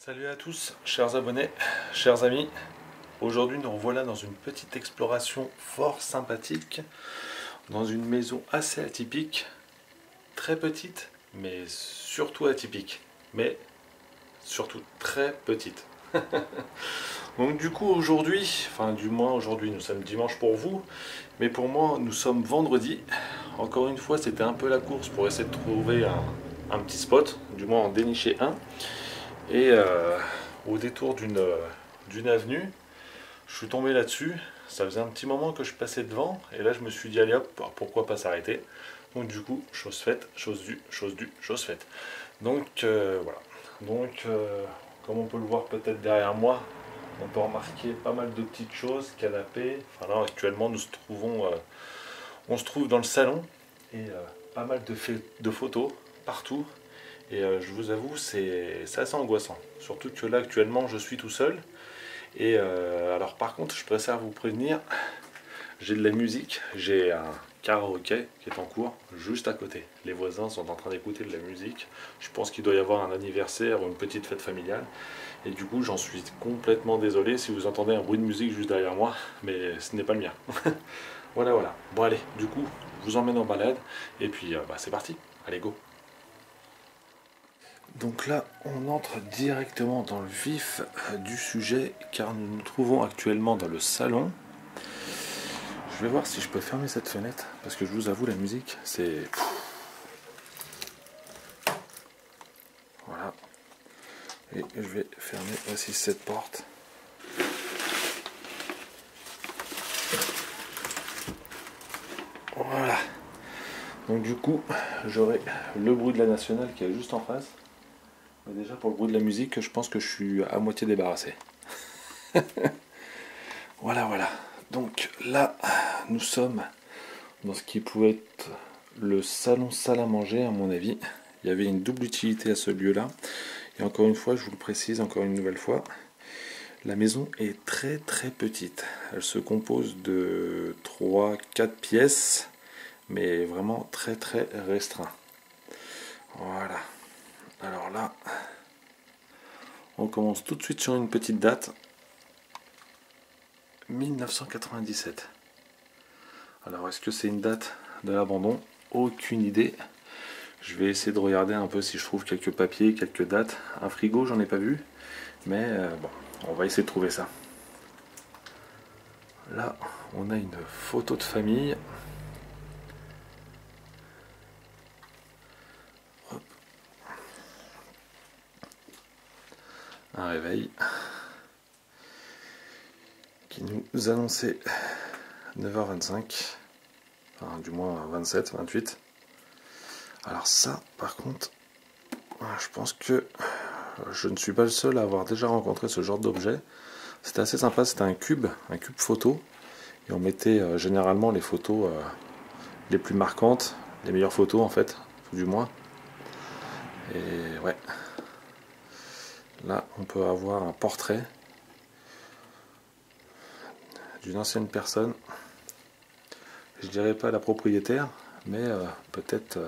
Salut à tous, chers abonnés, chers amis. Aujourd'hui nous revoilà dans une petite exploration fort sympathique, dans une maison assez atypique, très petite, mais surtout atypique, mais surtout très petite. Donc du coup aujourd'hui, enfin du moins aujourd'hui, nous sommes dimanche pour vous, mais pour moi nous sommes vendredi. Encore une fois c'était un peu la course pour essayer de trouver un petit spot, du moins en dénicher un. Et au détour d'une avenue, je suis tombé là-dessus. Ça faisait un petit moment que je passais devant. Et là, je me suis dit, allez hop, pourquoi pas s'arrêter. Donc du coup, chose faite, chose due, chose faite. Donc voilà. Donc, comme on peut le voir peut-être derrière moi, on peut remarquer pas mal de petites choses, canapés. Enfin là, actuellement, on se trouve dans le salon. Et pas mal de photos partout. Et je vous avoue, c'est assez angoissant. Surtout que là, actuellement, je suis tout seul. Et alors, par contre, je préfère vous prévenir, j'ai de la musique, j'ai un karaoké qui est en cours juste à côté. Les voisins sont en train d'écouter de la musique. Je pense qu'il doit y avoir un anniversaire ou une petite fête familiale. Et du coup, j'en suis complètement désolé si vous entendez un bruit de musique juste derrière moi, mais ce n'est pas le mien. Voilà, voilà. Bon, allez, du coup, je vous emmène en balade. Et puis, c'est parti. Allez, go. Donc là, on entre directement dans le vif du sujet, car nous nous trouvons actuellement dans le salon. Je vais voir si je peux fermer cette fenêtre, parce que je vous avoue, la musique, c'est... Voilà. Et je vais fermer aussi cette porte. Voilà. Donc du coup, j'aurai le bruit de la nationale qui est juste en face. Mais déjà, pour le bruit de la musique, je pense que je suis à moitié débarrassé. Voilà, voilà. Donc là, nous sommes dans ce qui pouvait être le salon-salle à manger, à mon avis. Il y avait une double utilité à ce lieu-là. Et encore une fois, je vous le précise encore une nouvelle fois, la maison est très très petite. Elle se compose de 3-4 pièces, mais vraiment très très restreint. Voilà. Alors là, on commence tout de suite sur une petite date. 1997. Alors est-ce que c'est une date de l'abandon? Aucune idée. Je vais essayer de regarder un peu si je trouve quelques papiers, quelques dates. Un frigo, j'en ai pas vu. Mais bon, on va essayer de trouver ça. Là, on a une photo de famille. Hop. Un réveil qui nous annonçait 9h25. Enfin, du moins 27, 28. Alors ça, par contre, je pense que je ne suis pas le seul à avoir déjà rencontré ce genre d'objet. C'était assez sympa, c'était un cube photo. Et on mettait généralement les photos les plus marquantes, les meilleures photos en fait, tout du moins. Et ouais. Là, on peut avoir un portrait d'une ancienne personne. Je dirais pas la propriétaire, mais peut-être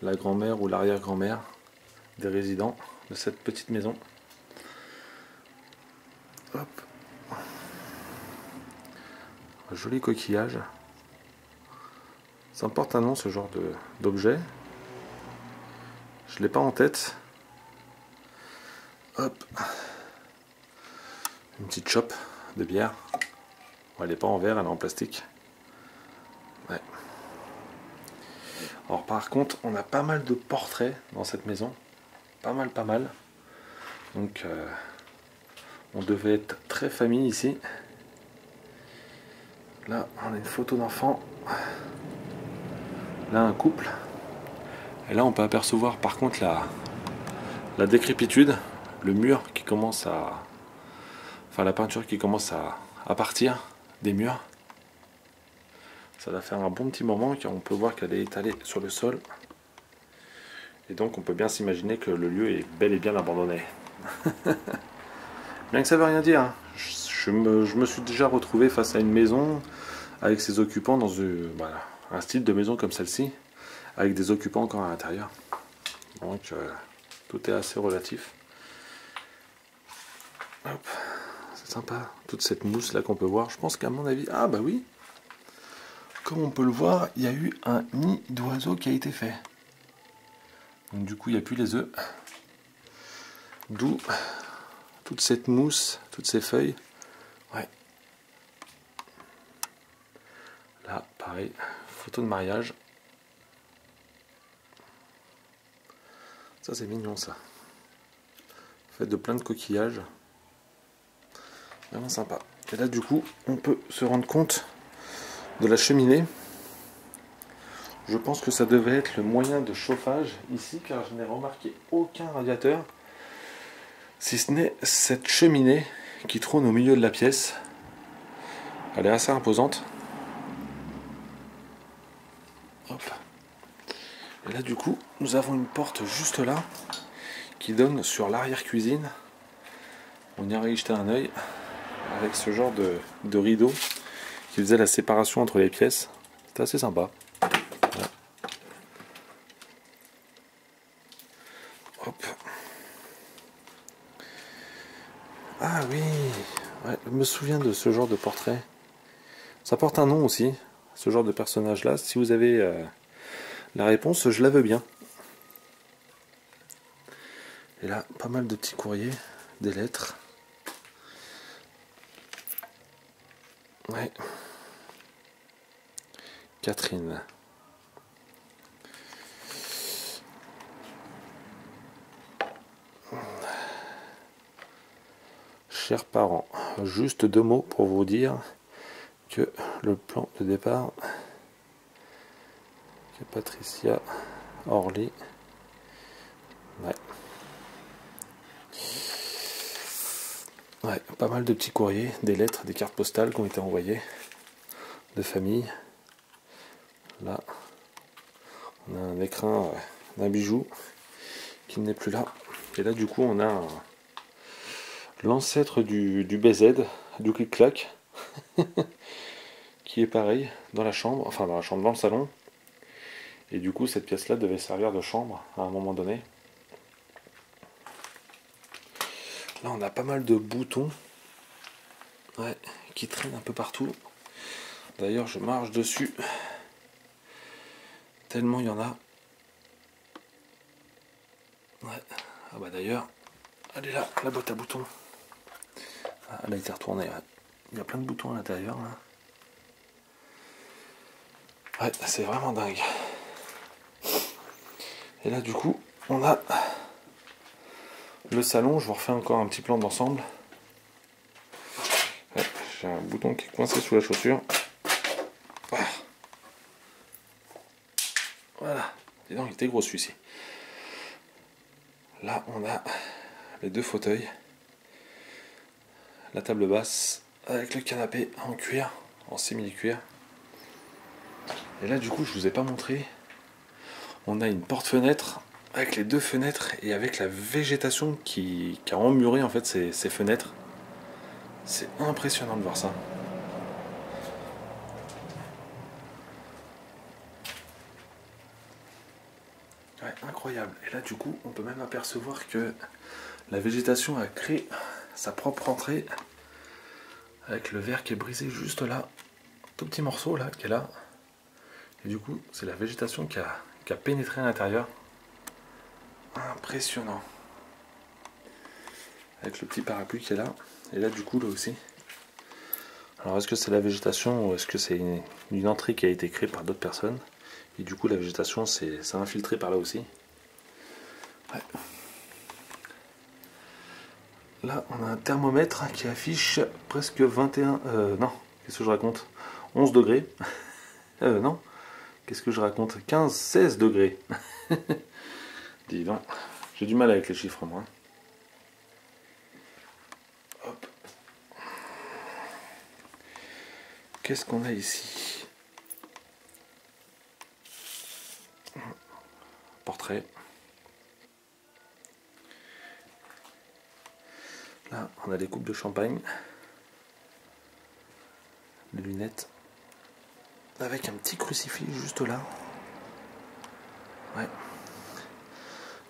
la grand-mère ou l'arrière-grand-mère des résidents de cette petite maison. Hop. Un joli coquillage. Ça me porte un nom, ce genre d'objet. Je ne l'ai pas en tête. Hop. Une petite chope de bière. Bon, elle n'est pas en verre, elle est en plastique. Ouais. Alors par contre, on a pas mal de portraits dans cette maison. Pas mal, pas mal. Donc on devait être très famille ici. Là, on a une photo d'enfant. là un couple. Et là on peut apercevoir par contre la décrépitude, le mur qui commence à... Enfin la peinture qui commence à partir des murs. Ça va faire un bon petit moment car on peut voir qu'elle est étalée sur le sol. Et donc on peut bien s'imaginer que le lieu est bel et bien abandonné. Bien que ça veut rien dire, hein. Je me suis déjà retrouvé face à une maison avec ses occupants dans voilà, un style de maison comme celle-ci, avec des occupants encore à l'intérieur. Donc tout est assez relatif. Hop, c'est sympa, toute cette mousse là qu'on peut voir. Je pense qu'à mon avis, ah bah oui, comme on peut le voir, il y a eu un nid d'oiseaux qui a été fait. Donc du coup, il n'y a plus les œufs. D'où toute cette mousse, toutes ces feuilles. Ouais. Là, pareil, photo de mariage. Ça, c'est mignon, ça. Fait de plein de coquillages. Vraiment sympa. Et là, du coup, on peut se rendre compte de la cheminée. Je pense que ça devait être le moyen de chauffage ici, car je n'ai remarqué aucun radiateur, si ce n'est cette cheminée qui trône au milieu de la pièce. Elle est assez imposante. Hop. Et là, du coup, nous avons une porte juste là, qui donne sur l'arrière-cuisine. On y a jeté un œil, avec ce genre de rideau, qui faisait la séparation entre les pièces. C'était assez sympa. Voilà. Hop. Ah oui, ouais, je me souviens de ce genre de portrait. Ça porte un nom aussi, ce genre de personnage-là. Si vous avez la réponse, je la veux bien. Et là, pas mal de petits courriers, des lettres. Ouais. Catherine. Chers parents, juste 2 mots pour vous dire que le plan de départ que Patricia Orly, ouais, pas mal de petits courriers, des lettres, des cartes postales qui ont été envoyées de famille. Là, on a un écrin d'un bijou qui n'est plus là. Et là, du coup, on a l'ancêtre du BZ, du clic-clac, qui est pareil dans la chambre, enfin dans la chambre, dans le salon. Et du coup, cette pièce-là devait servir de chambre à un moment donné. Là, on a pas mal de boutons, ouais, qui traînent un peu partout. D'ailleurs, je marche dessus tellement il y en a. Ouais. Ah bah d'ailleurs, elle est là, la boîte à boutons. Ah, elle a été retournée. Ouais. Il y a plein de boutons à l'intérieur là. Ouais, c'est vraiment dingue. Et là, du coup, on a le salon. Je vous refais encore un petit plan d'ensemble. Ouais, j'ai un bouton qui est coincé sous la chaussure. Voilà. Dis donc, il était gros celui-ci. Là, on a les 2 fauteuils. La table basse avec le canapé en cuir, en simili-cuir. Et là, du coup, je vous ai pas montré. On a une porte-fenêtre avec les 2 fenêtres et avec la végétation qui a emmuré en fait ces fenêtres. C'est impressionnant de voir ça. Ouais, incroyable. Et là, du coup, on peut même apercevoir que la végétation a créé sa propre entrée avec le verre qui est brisé juste là. Tout petit morceau là qui est là. Et du coup, c'est la végétation qui a pénétré à l'intérieur. Impressionnant. Avec le petit parapluie qui est là. Et là, du coup, là aussi. Alors, est-ce que c'est la végétation ou est-ce que c'est une entrée qui a été créée par d'autres personnes? Et du coup, la végétation s'est infiltrée par là aussi. Ouais. Là, on a un thermomètre qui affiche presque 21... non, qu'est-ce que je raconte? 11 degrés. Non, qu'est-ce que je raconte? 15, 16 degrés. Dis donc, j'ai du mal avec les chiffres, moi. Hop. Qu'est-ce qu'on a ici? Portrait. Là, on a des coupes de champagne. Des lunettes. Avec un petit crucifix juste là. Ouais.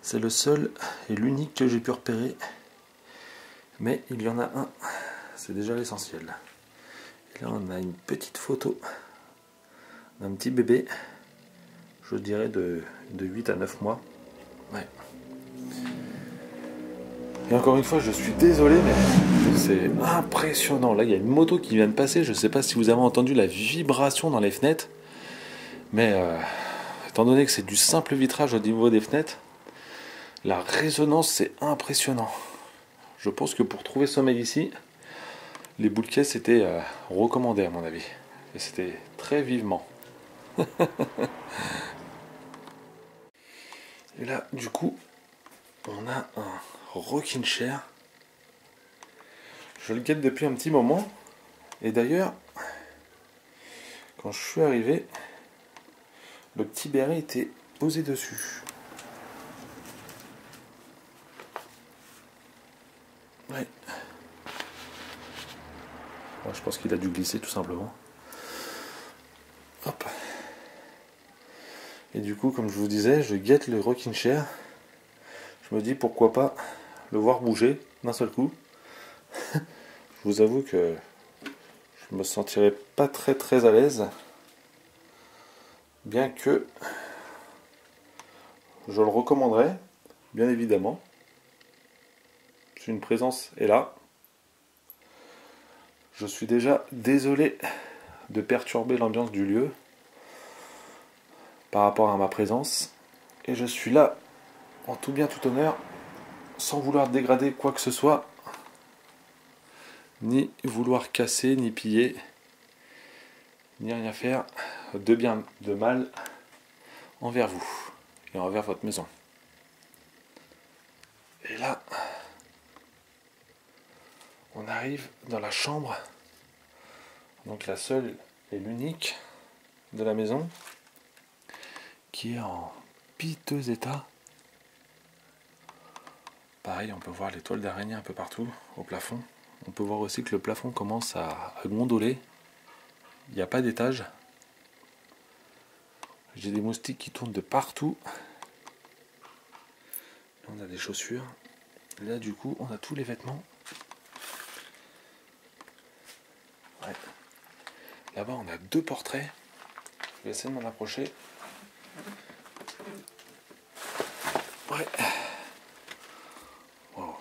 C'est le seul et l'unique que j'ai pu repérer. Mais il y en a un. C'est déjà l'essentiel. Et là, on a une petite photo d'un petit bébé. Je dirais de 8 à 9 mois. Ouais. Et encore une fois, je suis désolé, mais c'est impressionnant. Là, il y a une moto qui vient de passer. Je ne sais pas si vous avez entendu la vibration dans les fenêtres. Mais étant donné que c'est du simple vitrage au niveau des fenêtres, la résonance, c'est impressionnant. Je pense que pour trouver sommeil ici, les boules de caisse étaient recommandés à mon avis. Et c'était très vivement. Et là, du coup, on a un rocking chair. Je le guette depuis un petit moment. Et d'ailleurs, quand je suis arrivé, le petit béret était posé dessus. Ouais. Bon, je pense qu'il a dû glisser tout simplement. Hop. Et du coup, comme je vous disais, je guette le rocking chair. Je me dis pourquoi pas le voir bouger d'un seul coup. Je vous avoue que je me sentirais pas très à l'aise. Bien que je le recommanderais, bien évidemment. Si une présence est là. Je suis déjà désolé de perturber l'ambiance du lieu par rapport à ma présence. Et je suis là, en tout bien tout honneur, sans vouloir dégrader quoi que ce soit, ni vouloir casser, ni piller, ni rien faire de bien, de mal envers vous et envers votre maison. Et là, on arrive dans la chambre, donc la seule et l'unique de la maison, qui est en piteux état. Pareil, on peut voir les toiles d'araignée un peu partout au plafond. On peut voir aussi que le plafond commence à gondoler. Il n'y a pas d'étage. J'ai des moustiques qui tournent de partout. Là, on a des chaussures. Là, du coup, on a tous les vêtements. Ouais. Là-bas, on a 2 portraits. Je vais essayer de m'en approcher. Ouais. Wow.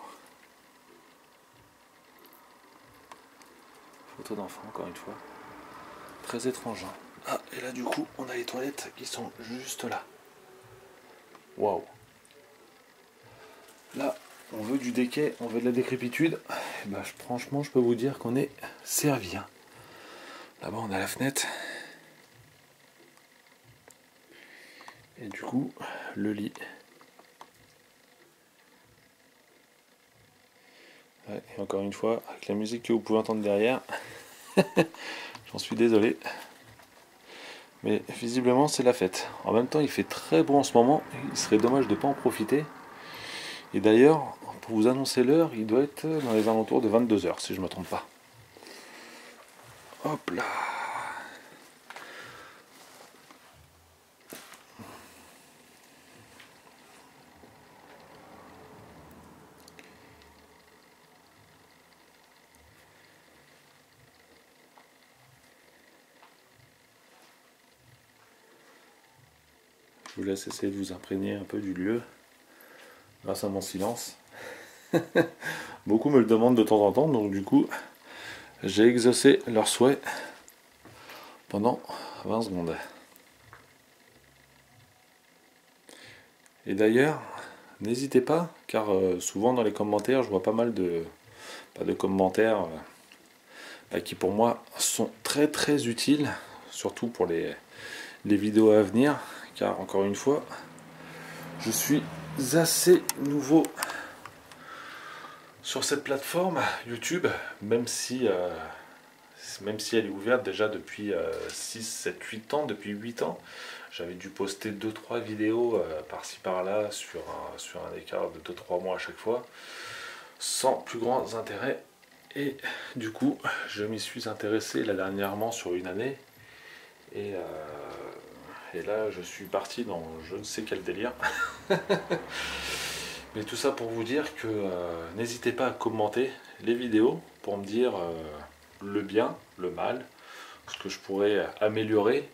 Photo d'enfant, encore une fois. Très étrange. Hein. Ah, et là, du coup, on a les toilettes qui sont juste là. Waouh. Là, on veut du déquet, on veut de la décrépitude. Et bah, franchement, je peux vous dire qu'on est servi. Hein. Là-bas, on a la fenêtre. Et du coup, le lit. Ouais, et encore une fois, avec la musique que vous pouvez entendre derrière, j'en suis désolé. Mais visiblement, c'est la fête. En même temps, il fait très beau en ce moment. Il serait dommage de ne pas en profiter. Et d'ailleurs, pour vous annoncer l'heure, il doit être dans les alentours de 22 h, si je ne me trompe pas. Hop là. Je vous laisse essayer de vous imprégner un peu du lieu grâce à mon silence. Beaucoup me le demandent de temps en temps, donc du coup, j'ai exaucé leur souhait pendant 20 secondes. Et d'ailleurs, n'hésitez pas, car souvent dans les commentaires, je vois pas mal de commentaires qui pour moi sont très utiles, surtout pour les les vidéos à venir, car encore une fois, je suis assez nouveau sur cette plateforme YouTube, même si elle est ouverte déjà depuis 6, 7, 8 ans, depuis 8 ans. J'avais dû poster 2-3 vidéos par-ci par-là sur un écart de 2-3 mois à chaque fois, sans plus grand intérêt. Et du coup, je m'y suis intéressé là dernièrement sur une année. Et là, je suis parti dans je ne sais quel délire. Mais tout ça pour vous dire que n'hésitez pas à commenter les vidéos pour me dire le bien, le mal, ce que je pourrais améliorer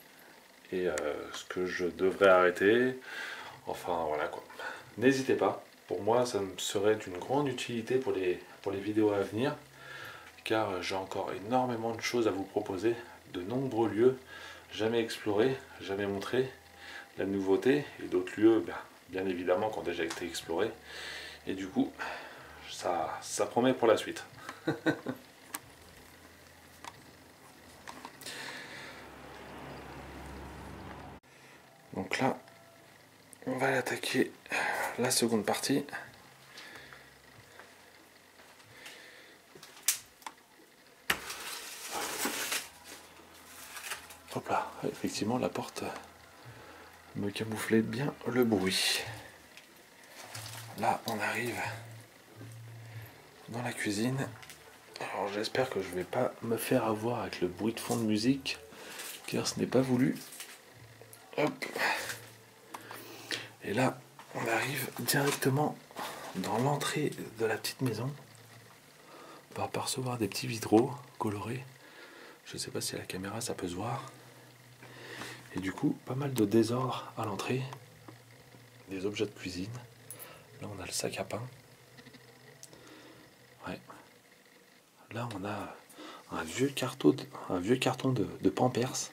et ce que je devrais arrêter. Enfin voilà quoi. N'hésitez pas. Pour moi, ça me serait d'une grande utilité pour les vidéos à venir, car j'ai encore énormément de choses à vous proposer, de nombreux lieux jamais explorés, jamais montrés, la nouveauté et d'autres lieux bien évidemment qui ont déjà été explorés. Et du coup, ça promet pour la suite. Donc là, on va attaquer la seconde partie. Hop là, effectivement la porte me camouflait bien le bruit. Là on arrive dans la cuisine. Alors j'espère que je ne vais pas me faire avoir avec le bruit de fond de musique, car ce n'est pas voulu. Hop. Et là on arrive directement dans l'entrée de la petite maison. On va apercevoir des petits vitraux colorés. Je ne sais pas si à la caméra ça peut se voir. Et du coup, pas mal de désordre à l'entrée. Des objets de cuisine. Là, on a le sac à pain. Ouais. Là, on a un vieux carton de Pampers.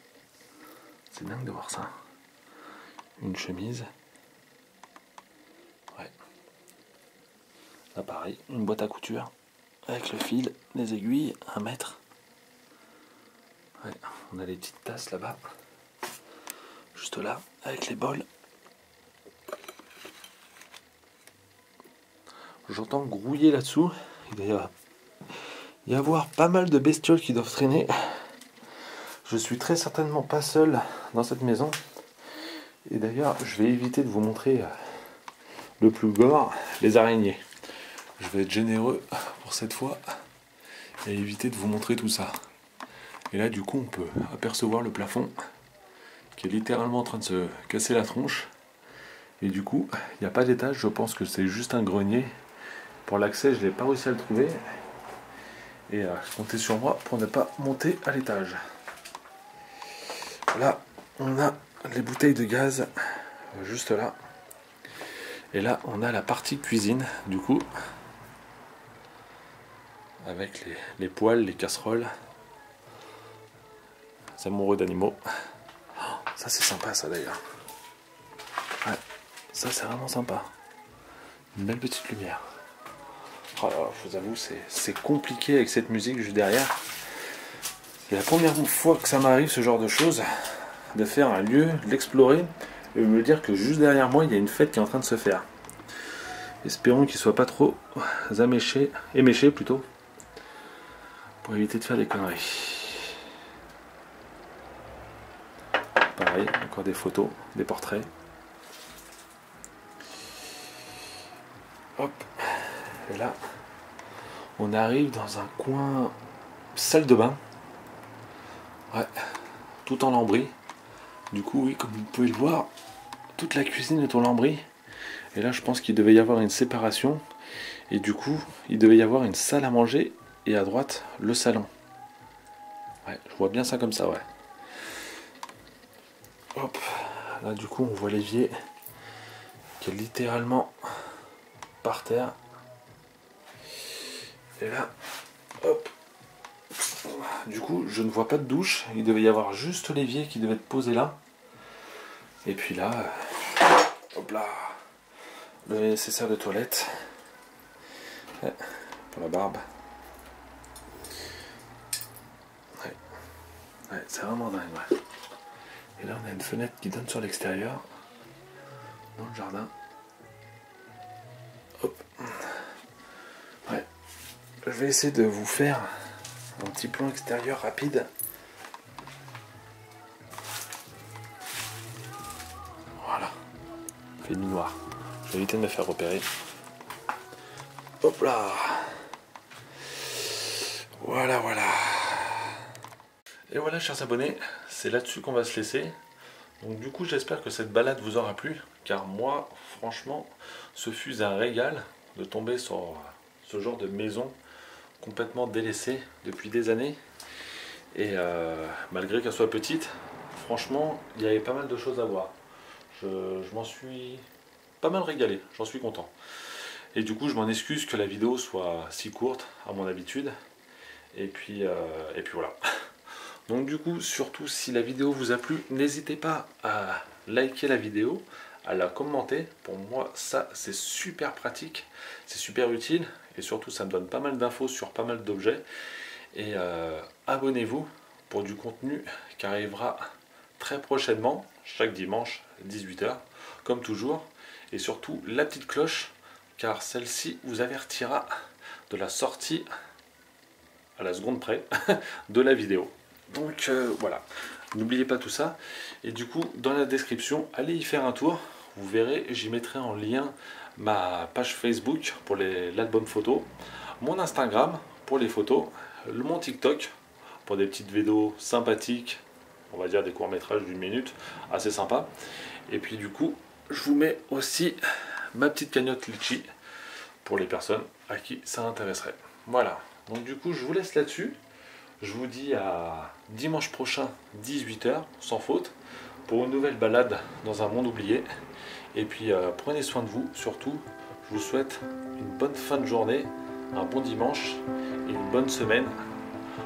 C'est dingue de voir ça. Une chemise. Ouais. Là, pareil, une boîte à couture. Avec le fil, les aiguilles, 1 mètre. Ouais. On a les petites tasses là-bas. Juste là, avec les bols. J'entends grouiller là-dessous. Il doit y avoir pas mal de bestioles qui doivent traîner. Je suis très certainement pas seul dans cette maison. Et d'ailleurs, je vais éviter de vous montrer le plus gore, les araignées. Je vais être généreux pour cette fois et éviter de vous montrer tout ça. Et là, du coup, on peut apercevoir le plafond qui est littéralement en train de se casser la tronche. Et du coup, il n'y a pas d'étage. Je pense que c'est juste un grenier. Pour l'accès, je n'ai pas réussi à le trouver. Et comptez sur moi pour ne pas monter à l'étage. Là, on a les bouteilles de gaz juste là. Et là, on a la partie cuisine, du coup, avec les poêles, les casseroles. Les amoureux d'animaux. Oh, ça, c'est sympa, ça, d'ailleurs. Ouais, ça, c'est vraiment sympa. Une belle petite lumière. Oh là là, je vous avoue, c'est compliqué avec cette musique juste derrière. C'est la première fois que ça m'arrive, ce genre de choses, de faire un lieu, de l'explorer, et de me dire que juste derrière moi, il y a une fête qui est en train de se faire. Espérons qu'il ne soit pas trop éméché plutôt, pour éviter de faire des conneries. Pareil, encore des photos, des portraits. Hop, et là, on arrive dans un coin salle de bain. Ouais, tout en lambris. Du coup, oui, comme vous pouvez le voir, toute la cuisine est en lambris. Et là, je pense qu'il devait y avoir une séparation. Et du coup, il devait y avoir une salle à manger. Et à droite, le salon. Ouais, je vois bien ça comme ça, ouais. Hop, là, du coup, on voit l'évier qui est littéralement par terre. Et là, hop. Du coup, je ne vois pas de douche. Il devait y avoir juste l'évier qui devait être posé là. Et puis là, hop là, le nécessaire de toilette. Ouais, pour la barbe. Ouais, ouais, c'est vraiment dingue, ouais. Et là on a une fenêtre qui donne sur l'extérieur, dans le jardin. Hop. Ouais. Je vais essayer de vous faire un petit plan extérieur rapide. Voilà. Il fait nuit noire. Je vais éviter de me faire repérer. Hop là. Voilà, voilà. Et voilà, chers abonnés, c'est là-dessus qu'on va se laisser. Donc du coup, j'espère que cette balade vous aura plu, car moi, franchement, ce fut un régal de tomber sur ce genre de maison complètement délaissée depuis des années. Et malgré qu'elle soit petite, franchement, il y avait pas mal de choses à voir. Je m'en suis pas mal régalé, j'en suis content. Et du coup, je m'en excuse que la vidéo soit si courte, à mon habitude. Et puis voilà. Donc du coup, surtout si la vidéo vous a plu, n'hésitez pas à liker la vidéo, à la commenter. Pour moi, ça c'est super pratique, c'est super utile. Et surtout, ça me donne pas mal d'infos sur pas mal d'objets. Et abonnez-vous pour du contenu qui arrivera très prochainement, chaque dimanche, 18 h, comme toujours. Et surtout, la petite cloche, car celle-ci vous avertira de la sortie à la seconde près de la vidéo. Donc voilà, n'oubliez pas tout ça. Et du coup, dans la description, allez y faire un tour. Vous verrez, j'y mettrai en lien ma page Facebook pour l'album photo, mon Instagram pour les photos, mon TikTok pour des petites vidéos sympathiques, on va dire des courts-métrages d'1 minute, assez sympa. Et puis du coup, je vous mets aussi ma petite cagnotte Litchi pour les personnes à qui ça intéresserait. Voilà, donc du coup, je vous laisse là-dessus. Je vous dis à dimanche prochain, 18 h, sans faute, pour une nouvelle balade dans un monde oublié. Et puis prenez soin de vous, surtout. Je vous souhaite une bonne fin de journée, un bon dimanche et une bonne semaine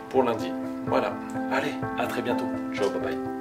pour lundi. Voilà, allez, à très bientôt. Ciao, bye bye.